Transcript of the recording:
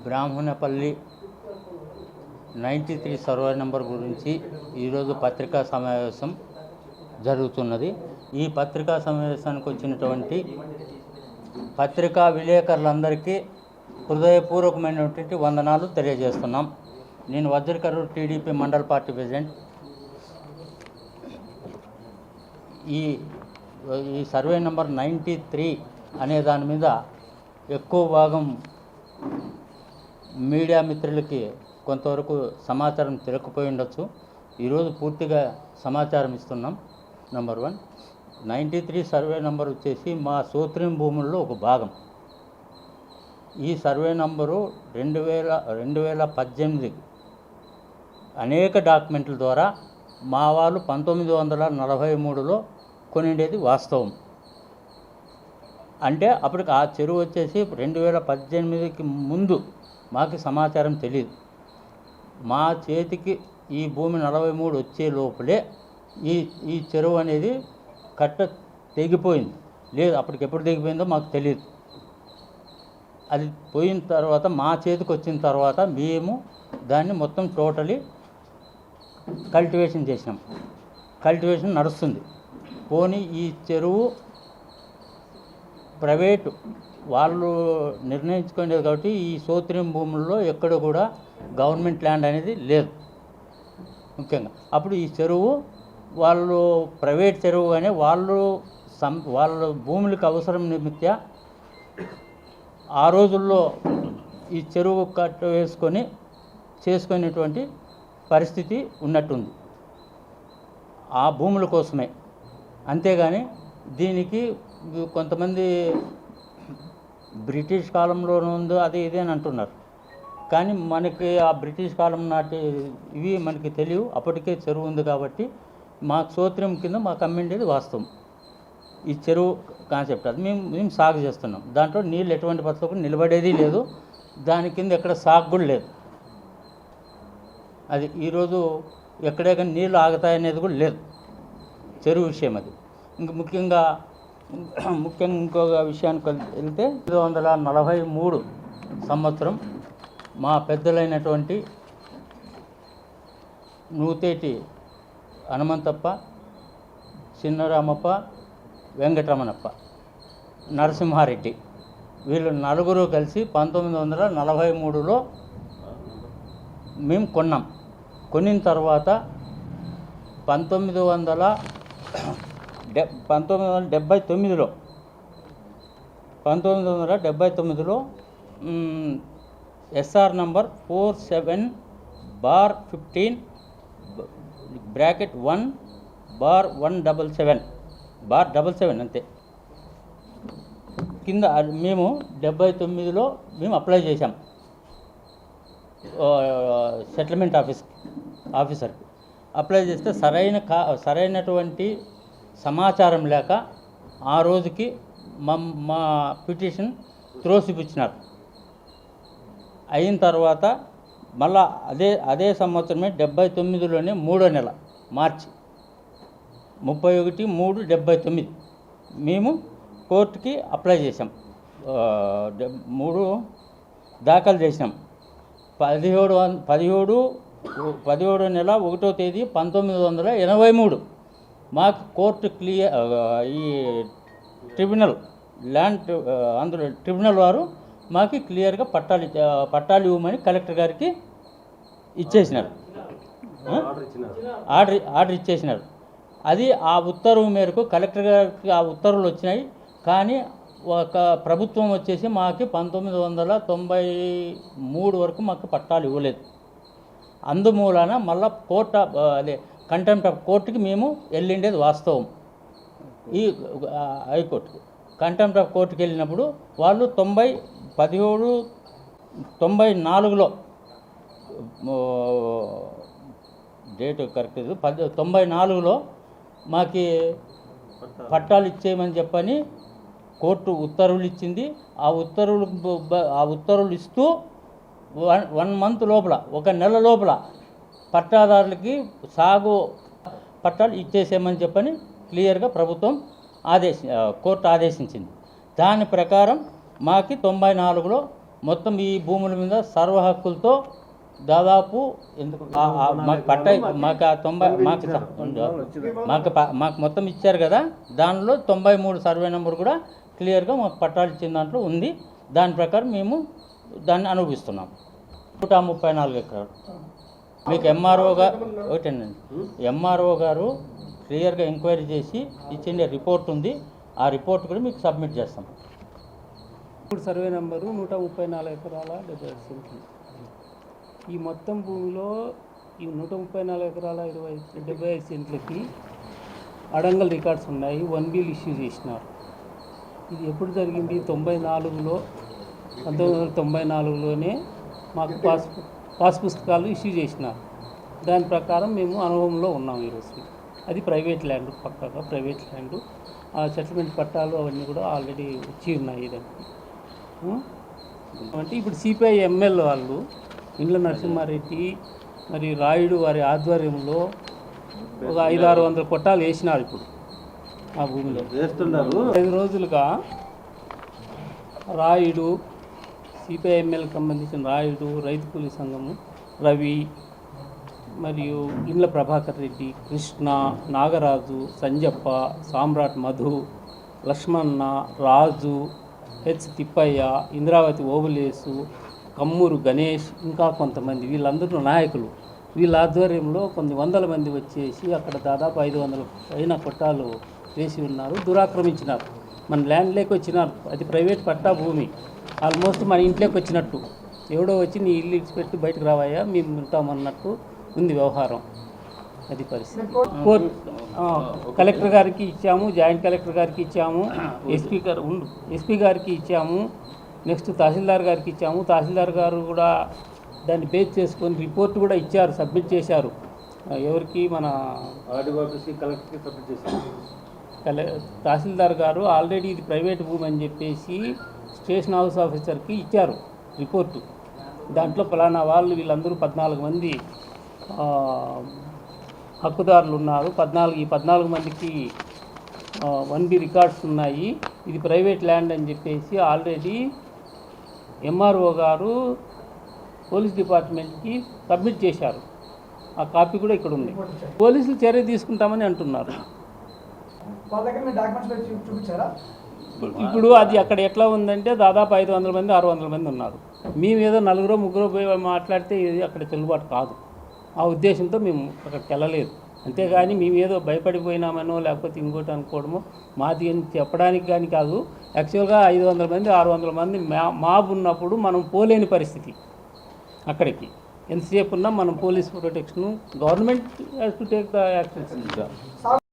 Brahmanapalli 93 survey number గురించి ఈరోజు పత్రికా సమావేశం జరుగుతున్నది. ఈ పత్రికా సమావేశానికి వచ్చినటువంటి పత్రికా విలేకరులందరికీ హృదయపూర్వకమైనటువంటి వందనాలు తెలియజేస్తున్నాం. నేను వజ్రకర్రు టీడీపీ మండల పార్టీ ప్రెసిడెంట్. ఈ సర్వే నెంబర్ 93 అనే దాని మీద ఎక్కువ భాగం మీడియా మిత్రులకి కొంతవరకు సమాచారం తెలియకపోయి ఉండొచ్చు. ఈరోజు పూర్తిగా సమాచారం ఇస్తున్నాం. నెంబర్ 1 93 సర్వే నెంబర్ వచ్చేసి మా సోత్రిం భూముల్లో ఒక భాగం. ఈ సర్వే నంబరు 2018 అనేక డాక్యుమెంట్ల ద్వారా మా వాళ్ళు 1943లో కొనిండేది వాస్తవం. అంటే అప్పటికి ఆ చెరువు వచ్చేసి 2018కి ముందు మాకు సమాచారం తెలియదు. మా చేతికి ఈ భూమి 43 వచ్చే లోపలే ఈ చెరువు అనేది కట్ట తెగిపోయింది. లేదు, అప్పటికి ఎప్పుడు తెగిపోయిందో మాకు తెలియదు. అది పోయిన తర్వాత మా చేతికి వచ్చిన తర్వాత మేము దాన్ని మొత్తం టోటలీ కల్టివేషన్ చేసినాం. కల్టివేషన్ నడుస్తుంది. పోనీ ఈ చెరువు ప్రైవేటు వాళ్ళు నిర్ణయించుకునేది కాబట్టి ఈ సోత్రిం భూముల్లో ఎక్కడ కూడా గవర్నమెంట్ ల్యాండ్ అనేది లేదు. ముఖ్యంగా అప్పుడు ఈ చెరువు వాళ్ళు ప్రైవేట్ చెరువు కానీ వాళ్ళ భూములకు అవసరం నిమిత్తం ఆ రోజుల్లో ఈ చెరువు కట్ట వేసుకొని చేసుకునేటువంటి పరిస్థితి ఉన్నట్టుంది ఆ భూముల కోసమే. అంతేగాని దీనికి కొంతమంది బ్రిటిష్ కాలంలోనే ఉందో అది ఇది అని అంటున్నారు. కానీ మనకి ఆ బ్రిటిష్ కాలం నాటి ఇవి మనకి తెలియవు. అప్పటికే చెరువు ఉంది కాబట్టి మాకు సోత్రం కింద మాకు అమ్మిండేది వాస్తవం. ఈ చెరువు కాన్సెప్ట్ అది మేము సాగు చేస్తున్నాం. దాంట్లో నీళ్ళు ఎటువంటి పద్ధతిలో నిలబడేది లేదు. దాని కింద ఎక్కడ సాగు కూడా లేదు. అది ఈరోజు ఎక్కడెక్కడ నీళ్ళు ఆగుతాయనేది కూడా లేదు చెరువు విషయం. అది ముఖ్యంగా ఇంకొక విషయానికి వెళ్తే 1943 సంవత్సరం మా పెద్దలైనటువంటి నూతేటి హనుమంతప్ప, చిన్నరామప్ప, వెంకటరమణప్ప, నరసింహారెడ్డి వీళ్ళు నలుగురు కలిసి 1943లో మేము కొన్నాం. కొనిన తర్వాత 1979లో ఎస్ఆర్ నంబర్ 47/1/177 అంతే కింద మేము 79లో మేము అప్లై చేశాం సెటిల్మెంట్ ఆఫీసర్కి. అప్లై చేస్తే సరైనటువంటి సమాచారం లేక ఆ రోజుకి మా పిటిషన్ త్రోసిపుచ్చినారు. అయిన తర్వాత మళ్ళా అదే సంవత్సరమే 79లోనే 3వ నెల మార్చి 31/3/79 మేము కోర్టుకి అప్లై చేసాం. 3 దాఖలు చేసినాం. 17వ నెల 1వ తేదీ 1983 మాకు కోర్టు ఈ ట్రిబ్యునల్ అందులో ట్రిబ్యునల్ వారు మాకు క్లియర్గా పట్టాలు ఇవ్వమని కలెక్టర్ గారికి ఇచ్చేసినారు. ఆర్డర్ ఇచ్చేసినారు. అది ఆ ఉత్తర్వు మేరకు కలెక్టర్ గారికి ఆ ఉత్తర్వులు వచ్చినాయి. కానీ ఒక ప్రభుత్వం వచ్చేసి మాకు 1993 వరకు మాకు పట్టాలు ఇవ్వలేదు. అందుమూలన మళ్ళా కంటెంప్ట్ ఆఫ్ కోర్టుకి మేము వెళ్ళిండేది వాస్తవం. ఈ హైకోర్టుకి కంటెంప్ట్ ఆఫ్ కోర్టుకి వెళ్ళినప్పుడు వాళ్ళు 94లో డేట్ కరెక్ట్ 94లో మాకు పట్టాలు ఇచ్చేయమని చెప్పని కోర్టు ఉత్తర్వులు ఇచ్చింది. ఆ ఉత్తర్వులు ఇస్తూ 1 మంత్ లోపల, 1 నెల లోపల పట్టాదారులకి సాగు పట్టాలు ఇచ్చేసేయమని చెప్పని క్లియర్గా ప్రభుత్వం కోర్టు ఆదేశించింది. దాని ప్రకారం మాకు 94లో మొత్తం ఈ భూముల మీద సర్వ హక్కులతో దాదాపు ఎందుకు మాకు పట్టా మాకు ఆ 90 మాకు మొత్తం ఇచ్చారు కదా, దానిలో 93 సర్వే నెంబర్ కూడా క్లియర్గా మాకు పట్టాలు ఇచ్చిన దాంట్లో ఉంది. దాని ప్రకారం మేము దాన్ని అనుభవిస్తున్నాం. 134 ఎకరాలు. మీకు ఎంఆర్ఓ గారు క్లియర్గా ఎంక్వైరీ చేసి ఇచ్చిన రిపోర్ట్ ఉంది. ఆ రిపోర్ట్ కూడా మీకు సబ్మిట్ చేస్తాం. ఇప్పుడు సర్వే నెంబరు 134 ఎకరాల 75 సెంట్లు. ఈ మొత్తం భూమిలో ఈ 134 ఎకరాల 75 సెంట్లకి అడంగల్ రికార్డ్స్ ఉన్నాయి. 1 బిల్ ఇష్యూ చేసినారు. ఇది ఎప్పుడు జరిగింది? 1994లోనే మాకు పాస్ పుస్తకాలు ఇష్యూ చేసినారు. దాని ప్రకారం మేము అనుభవంలో ఉన్నాం ఈరోజు. అది ప్రైవేట్ ల్యాండ్, పక్కగా ప్రైవేట్ ల్యాండ్. ఆ సెటిల్మెంట్ పట్టాలు అవన్నీ కూడా ఆల్రెడీ వచ్చి ఉన్నాయి దానికి. అంటే ఇప్పుడు సిపిఐ ఎమ్మెల్యే వాళ్ళు ఇండ్ల నరసింహారెడ్డి మరి రాయుడు వారి ఆధ్వర్యంలో ఒక 500-600 కొట్టాలు వేసినారు. ఇప్పుడు ఆ భూమిలో వేస్తున్నారు. 5 రోజులుగా రాయుడు, సిపిఐ ఎమ్మెల్యేకి సంబంధించిన రాయుడు, రైతు కూలీ సంఘము, రవి మరియు ఇండ్ల ప్రభాకర్ రెడ్డి, కృష్ణ, నాగరాజు, సంజప్ప, సామ్రాట్ మధు, లక్ష్మణ, రాజు, హెచ్ తిప్పయ్య, ఇంద్రావతి ఓబులేసు, కమ్మూరు గణేష్, ఇంకా కొంతమంది వీళ్ళందరూ నాయకులు. వీళ్ళ ఆధ్వర్యంలో కొన్ని వందల మంది వచ్చేసి అక్కడ దాదాపు 500 పైన కొట్టాలు వేసి ఉన్నారు. దురాక్రమించినారు. మన ల్యాండ్లోకి వచ్చినారు. అది ప్రైవేట్ పట్టా భూమి. ఆల్మోస్ట్ మన ఇంట్లోకి వచ్చినట్టు. ఎవడో వచ్చి నీ ఇల్లు ఇచ్చిపెట్టి బయటకు రావయ్యా మేము ఉంటామన్నట్టు ఉంది వ్యవహారం. అది పరిస్థితి. కలెక్టర్ గారికి ఇచ్చాము, జాయింట్ కలెక్టర్ గారికి ఇచ్చాము, ఎస్పీ గారికి ఇచ్చాము, నెక్స్ట్ తహసీల్దార్ గారికి ఇచ్చాము. తహసీల్దార్ గారు కూడా దాన్ని బేస్ చేసుకొని రిపోర్ట్ కూడా ఇచ్చారు, సబ్మిట్ చేశారు. ఎవరికి? మన కలెక్టర్కి సబ్మిట్ చేశారు. తహసీల్దార్ గారు ఆల్రెడీ ఇది ప్రైవేట్ భూమి అని చెప్పేసి స్టేషన్ హౌస్ ఆఫీసర్కి ఇచ్చారు రిపోర్టు. దాంట్లో ఫలానా వాళ్ళు వీళ్ళందరూ 14 మంది హక్కుదారులు ఉన్నారు. 14 మందికి 1B రికార్డ్స్ ఉన్నాయి. ఇది ప్రైవేట్ ల్యాండ్ అని చెప్పేసి ఆల్రెడీ ఎంఆర్ఓ గారు పోలీస్ డిపార్ట్మెంట్కి సబ్మిట్ చేశారు. ఆ కాపీ కూడా ఇక్కడ ఉంది. పోలీసులు చర్య తీసుకుంటామని అంటున్నారు. ఇప్పుడు అది అక్కడ ఎట్లా ఉందంటే దాదాపు 500 మంది 600 మంది ఉన్నారు. మేము ఏదో 4-3 పోయి మాట్లాడితే ఇది అక్కడ చెల్లుబాటు కాదు. ఆ ఉద్దేశంతో మేము అక్కడికి వెళ్ళలేదు. అంతేగాని మేము ఏదో భయపడిపోయినామనో లేకపోతే ఇంకోటి అనుకోవడమో మాది అని చెప్పడానికి కానీ కాదు. యాక్చువల్గా 500 మంది 600 మంది మాబ్ ఉన్నప్పుడు మనం పోలేని పరిస్థితి. అక్కడికి ఎంతసేపు ఉన్నా మనం police protection, government has to take the actions.